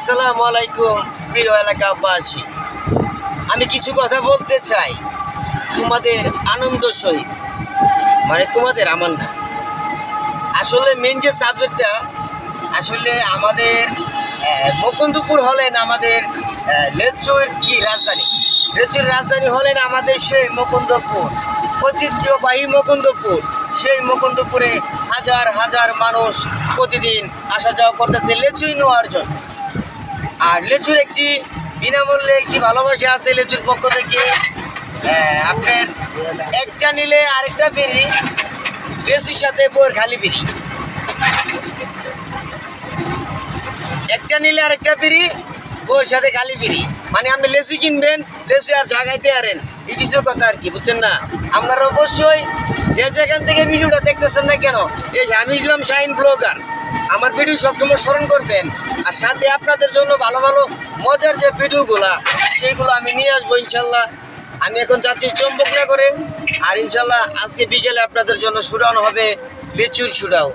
আসসালামু আলাইকুম প্রিয় এলাকাবাসী, আমি কিছু কথা বলতে চাই তোমাদের আনন্দ সহিত, মানে তোমাদের, আমার না। আসলে মেন যে সাবজেক্টটা, আসলে আমাদের মুকুন্দপুর হলেন আমাদের লেচুর রাজধানী। লেচুর রাজধানী হলেন আমাদের সেই মুকুন্দপুর, ঐতিহ্যবাহী মুকুন্দপুর। সেই মুকুন্দপুরে হাজার হাজার মানুষ প্রতিদিন আসা যাওয়া করতেছে লেচুই নেওয়ার জন্য। আর লেচুর একটি বিনামূল্যে একটি ভালোবাসা আছে লেচুর পক্ষ থেকে। আপনার একটা নিলে আরেকটা ফ্রি, লেচুর সাথে বইয়ের খালি ফ্রি। একটা নিলে আরেকটা ফ্রি, বইয়ের সাথে খালি ফ্রি। মানে আপনি লেচু কিনবেন, লেচু আর জাগাইতে পারেন, এই কিছু কথা আর কি, বুঝছেন না? আপনারা অবশ্যই যে যেখান থেকে ভিডিওটা দেখতেছেন না কেন, এই যে আমি ইসলাম শাহিন ব্লগার, আমার ভিডিও সবসময় স্মরণ করবেন। আর সাথে আপনাদের জন্য ভালো ভালো মজার যে ভিডিওগুলা, সেইগুলো আমি নিয়ে আসবো ইনশাল্লাহ। আমি এখন যাচ্ছি চম্বকনগরে, আর ইনশাল্লাহ আজকে বিকেলে আপনাদের জন্য শুটানো হবে লিচুর শুটাও।